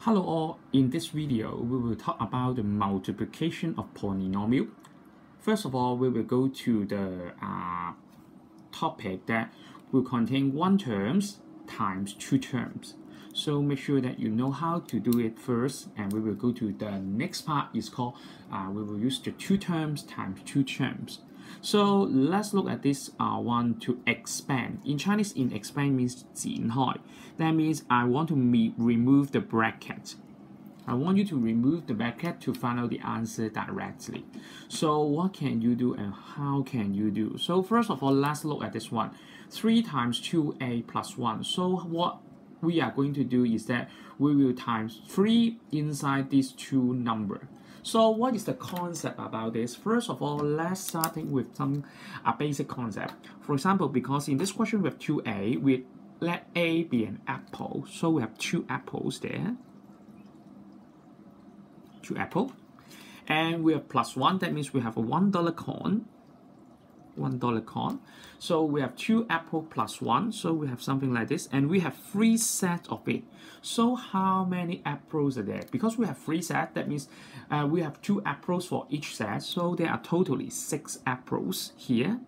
Hello all, in this video we will talk about the multiplication of polynomial. First of all, we will go to the topic that will contain one terms times two terms. So make sure that you know how to do it first, and we will go to the next part is called we will use the two terms times two terms. So let's look at this one to expand. In Chinese, in expand means 展開. That means I want to remove the bracket. I want you to remove the bracket to find out the answer directly. So what can you do and how can you do? So first of all, let's look at this one. 3 times 2a plus 1. So what we are going to do is that we will times 3 inside these two numbers. So what is the concept about this? First of all, let's start with some basic concept. For example, because in this question we have 2a, we let a be an apple. So we have two apples there. Two apple. And we have plus 1. That means we have a $1 coin. $1 coin. So we have 2 apple plus 1. So we have something like this. And we have 3 sets of it. So how many apples are there? Because we have 3 sets, that means we have 2 apples for each set. So there are totally 6 apples here.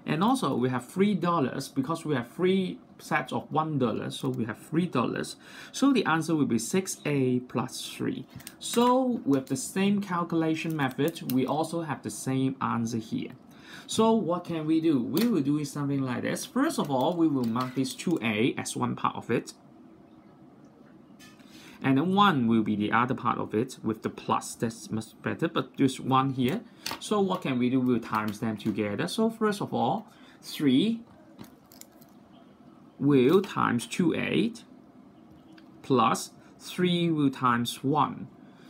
And also we have $3 because we have 3 sets of $1. So we have $3. So the answer will be 6a plus 3. So with the same calculation method, we also have the same answer here. So what can we do? We will do something like this. First of all, we will mark this 2a as one part of it. And then 1 will be the other part of it with the plus. That's much better, but there's 1 here. So what can we do? We'll times them together. So first of all, 3 will times 2a plus 3 will times 1.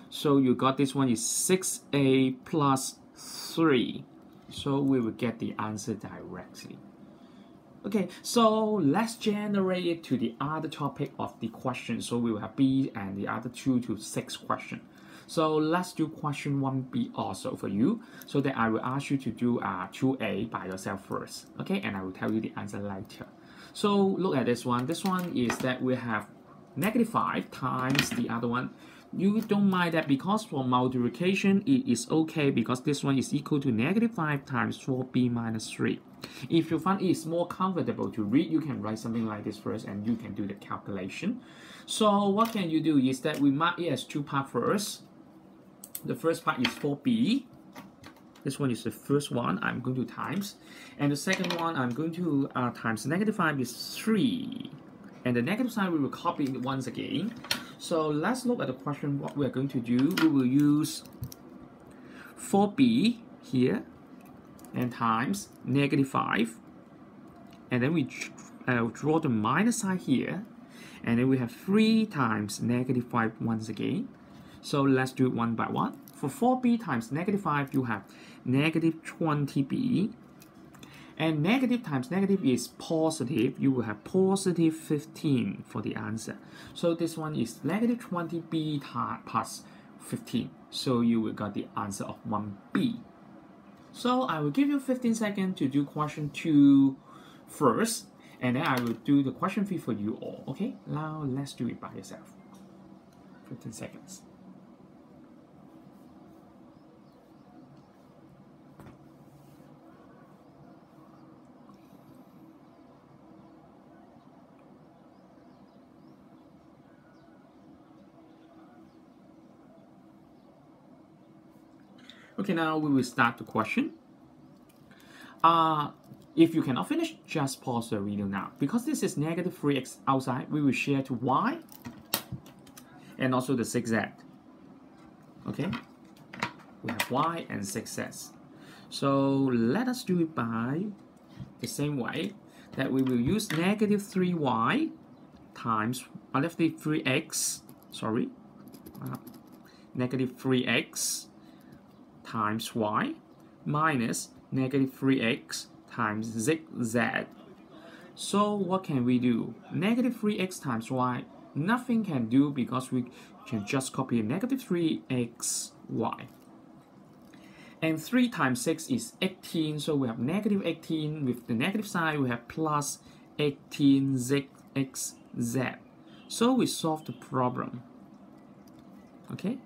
So you got this one is 6a plus 3. So we will get the answer directly. Okay, so let's generate it to the other topic of the question. So we will have B and the other 2 to 6 question. So let's do question 1B also for you. So that I will ask you to do 2A by yourself first. Okay, and I will tell you the answer later. So look at this one. This one is that we have -5 times the other one. You don't mind that because for multiplication it is okay because this one is equal to -5 times 4b minus 3. If you find it is more comfortable to read, you can write something like this first and you can do the calculation. So what can you do is that we mark it as 2 parts first. The first part is 4b. This one is the first one I'm going to times. And the second one I'm going to times -5 is 3. And the negative sign we will copy it once again. So let's look at the question. What we are going to do, we will use 4b here and times -5. And then we draw the minus sign here. And then we have 3 times -5 once again. So let's do it one by one. For 4b times -5, you have -20b. And negative times negative is positive. You will have positive 15 for the answer. So this one is -20b plus 15. So you will get the answer of 1b. So I will give you 15 seconds to do question 2 first. And then I will do the question 3 for you all. Okay, now let's do it by yourself. 15 seconds. Okay, now we will start the question. If you cannot finish, just pause the video now. Because this is -3x outside, we will share to y and also the 6z. Okay, we have y and 6z. So let us do it by the same way that we will use -3y times -3x, sorry, -3x times y minus -3x times z. So what can we do? -3x times y, nothing can do because we can just copy -3xy. And 3 times 6 is 18, so we have -18. With the negative sign, we have plus 18xz. So we solve the problem. Okay,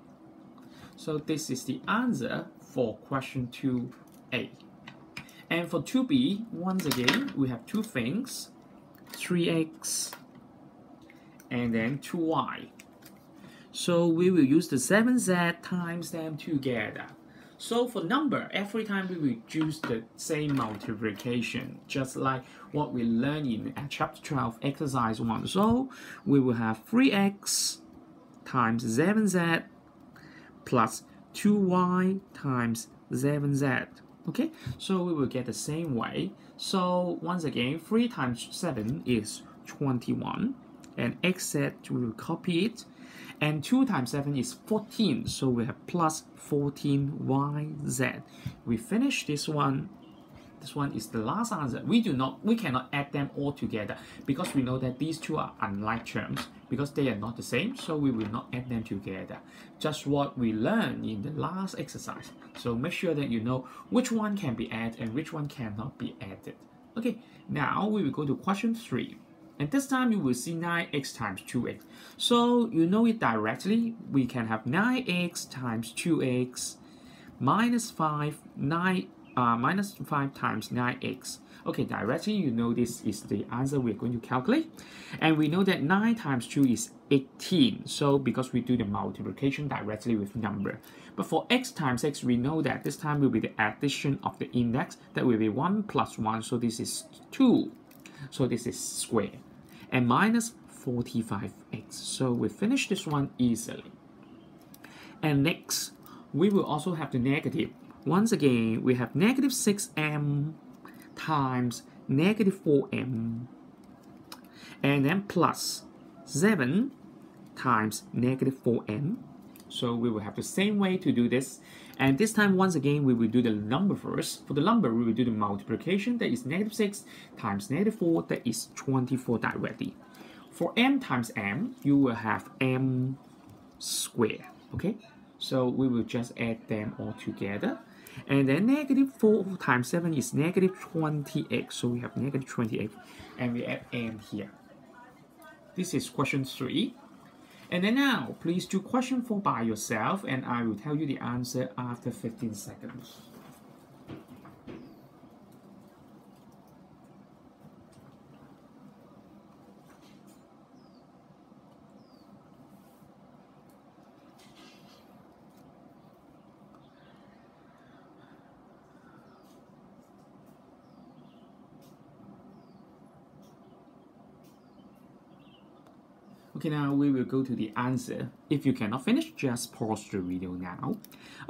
so this is the answer for question 2A. And for 2B, once again, we have two things, 3x and then 2y. So we will use the 7z times them together. So for number, every time we will use the same multiplication, just like what we learned in chapter 12, exercise 1. So we will have 3x times 7z plus 2y times 7z. Okay, so we will get the same way. So once again, 3 times 7 is 21, and xz, we will copy it, and 2 times 7 is 14, so we have plus 14yz. We finish this one. This one is the last answer. We cannot add them all together because we know that these two are unlike terms because they are not the same, so we will not add them together. Just what we learned in the last exercise. So make sure that you know which one can be added and which one cannot be added. Okay, now we will go to question 3. And this time you will see 9x times 2x. So you know it directly. We can have 9x times 2x minus 5 times 9x. Okay, directly you know this is the answer we're going to calculate. And we know that 9 times 2 is 18. So because we do the multiplication directly with number. But for x times x, we know that this time will be the addition of the index. That will be 1 plus 1. So this is 2. So this is square. And minus 45x. So we finish this one easily. And next, we will also have the negative. Once again, we have negative 6m times negative 4m, and then plus 7 times negative 4m. So we will have the same way to do this. And this time, once again, we will do the number first. For the number, we will do the multiplication. That is negative 6 times negative 4. That is 24 directly. For m times m, you will have m squared. Okay? So we will just add them all together. And then negative 4 times 7 is negative 20x. So we have negative 20x. And we add m here. This is question 3. And then now, please do question 4 by yourself, and I will tell you the answer after 15 seconds. Okay, now we will go to the answer. If you cannot finish, just pause the video now.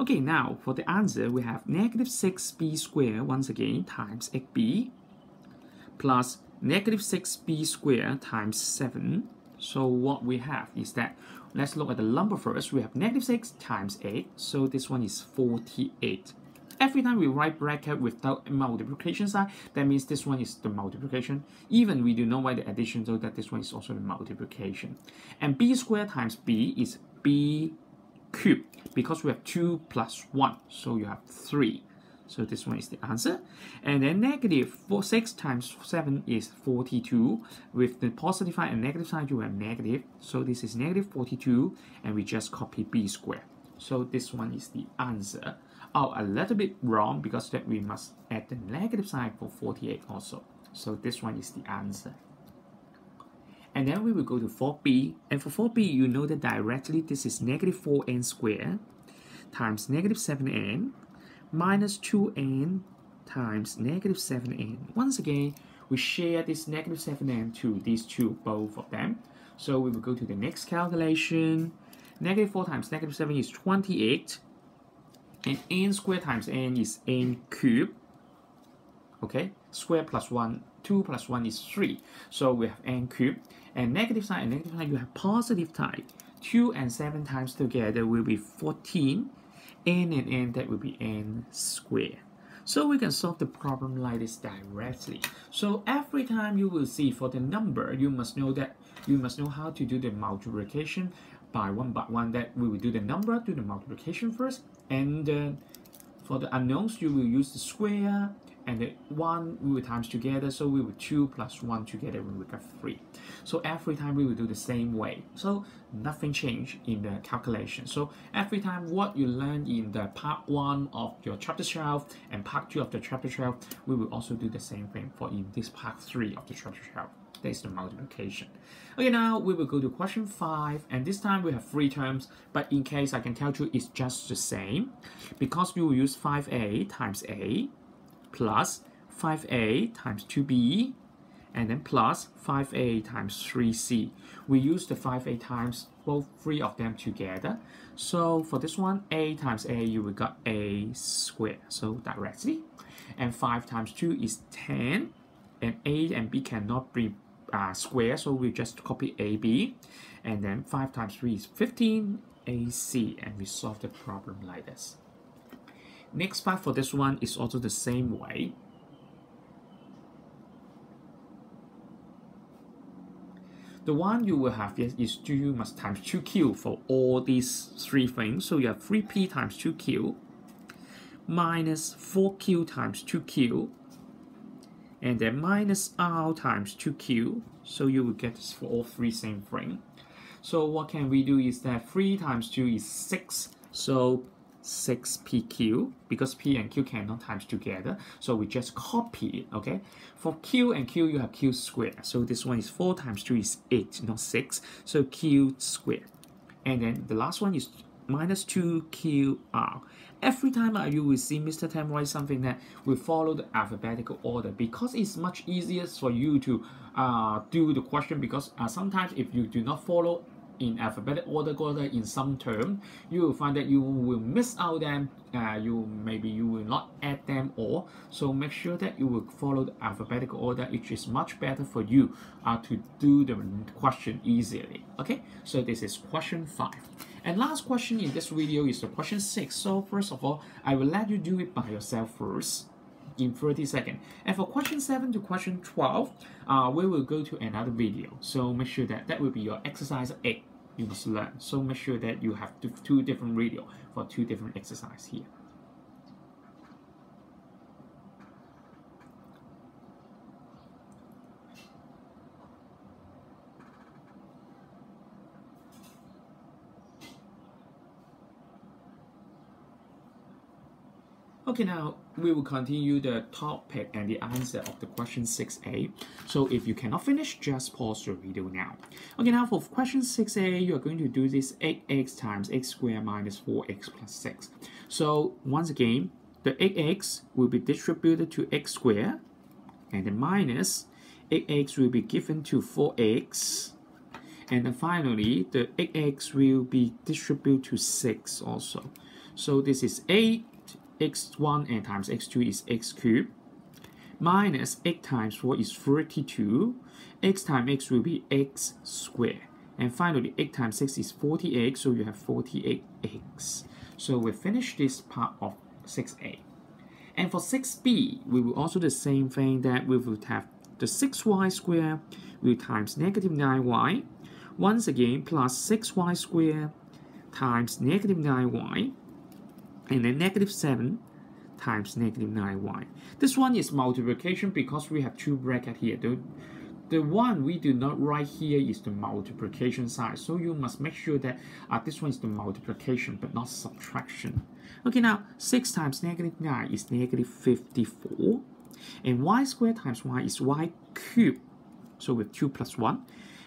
Okay, now for the answer, we have negative 6b squared, once again, times 8b, plus negative 6b squared times 7. So what we have is that, let's look at the number first. We have negative 6 times 8, so this one is 48. Every time we write bracket without multiplication sign, that means this one is the multiplication. Even we do not write the addition, so that this one is also the multiplication. And b squared times b is b cubed, because we have 2 plus 1, so you have 3. So this one is the answer. And then negative 6 times 7 is 42. With the positive sign and negative sign, you have negative. So this is negative 42, and we just copy b squared. So this one is the answer. Oh, a little bit wrong because that we must add the negative sign for 48 also. So this one is the answer. And then we will go to 4b. And for 4b, you know that directly this is negative 4n squared times negative 7n minus 2n times negative 7n. Once again, we share this negative 7n to these two, both of them. So we will go to the next calculation. Negative 4 times negative 7 is 28. And n squared times n is n cubed. Okay, square plus 1, 2 plus 1 is 3. So we have n cubed. And negative sign and negative sign, you have positive sign. 2 and 7 times together will be 14. N and n, that will be n squared. So we can solve the problem like this directly. So every time you will see for the number, you must know how to do the multiplication by one, that we will do the number, do the multiplication first, and for the unknowns, you will use the square and the 1 we will times together, so we will 2 plus 1 together, we will get 3. So every time we will do the same way. So nothing changed in the calculation. So every time what you learn in the part 1 of your chapter 12 and part 2 of the chapter 12, we will also do the same thing for in this part 3 of the chapter 12. That is the multiplication. Okay, now we will go to question 5, and this time we have 3 terms, but in case I can tell you it's just the same, because we will use 5a times a plus 5a times 2b, and then plus 5a times 3c. We use the 5a times both 3 of them together. So for this one, a times a, you will get a squared, so directly. And 5 times 2 is 10, and a and b cannot be square, so we just copy ab. And then 5 times 3 is 15, ac, and we solve the problem like this. Next part for this one is also the same way. The one you will have is you must times 2q for all these 3 things. So you have 3p times 2q minus 4q times 2q, and then minus r times 2q. So you will get this for all 3 same thing. So what can we do is that 3 times 2 is 6. So 6pq, because p and q cannot times together, so we just copy it, okay? For q and q, you have q squared. So this one is 4 times 2 is 8, not 6. So q squared. And then the last one is minus 2qr. Every time you will see Mr. Tam write something that will follow the alphabetical order, because it's much easier for you to do the question, because sometimes if you do not follow in alphabetical order in some term, you will find that you will miss out them, maybe you will not add them all. So make sure that you will follow the alphabetical order, which is much better for you to do the question easily. Okay, so this is question 5. And last question in this video is the question 6. So first of all, I will let you do it by yourself first in 30 seconds. And for question 7 to question 12, we will go to another video. So make sure that that will be your exercise 8 you must learn. So make sure that you have 2 different videos for 2 different exercises here. Okay, now we will continue the topic and the answer of the question 6a. So if you cannot finish, just pause the video now. Okay, now for question 6a, you are going to do this 8x times x squared minus 4x plus 6. So once again, the 8x will be distributed to x squared, and the minus 8x will be given to 4x. And then finally, the 8x will be distributed to 6 also. So this is 8. x1 and times x2 is x cubed, minus 8 times 4 is 32, x times x will be x squared, and finally 8 times 6 is 48, so you have 48x. So we finish this part of 6a. And for 6b, we will also do the same thing, that we will have the 6y squared will times negative 9y, once again plus 6y squared times negative 9y, and then negative 7 times negative 9y. This one is multiplication because we have 2 brackets here. The one we do not write here is the multiplication side. So you must make sure that this one is the multiplication but not subtraction. Okay, now 6 times negative 9 is negative 54. And y squared times y is y cubed. So with 2 plus 1.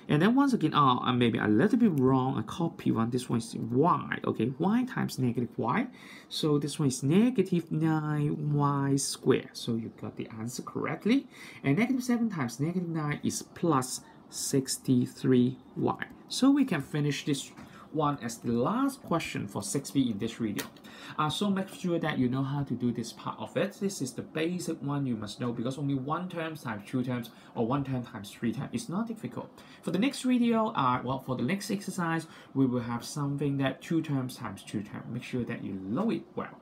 And then once again, maybe a little bit wrong, I copy one. This one is y, okay? Y times negative y. So this one is negative 9y squared. So you got the answer correctly. And negative 7 times negative 9 is plus 63y. So we can finish this one as the last question for 6b in this video. So make sure that you know how to do this part of it. This is the basic one you must know, because only 1 term times 2 terms or 1 term times 3 terms is not difficult. For the next video, for the next exercise, we will have something that 2 terms times 2 terms. Make sure that you know it well.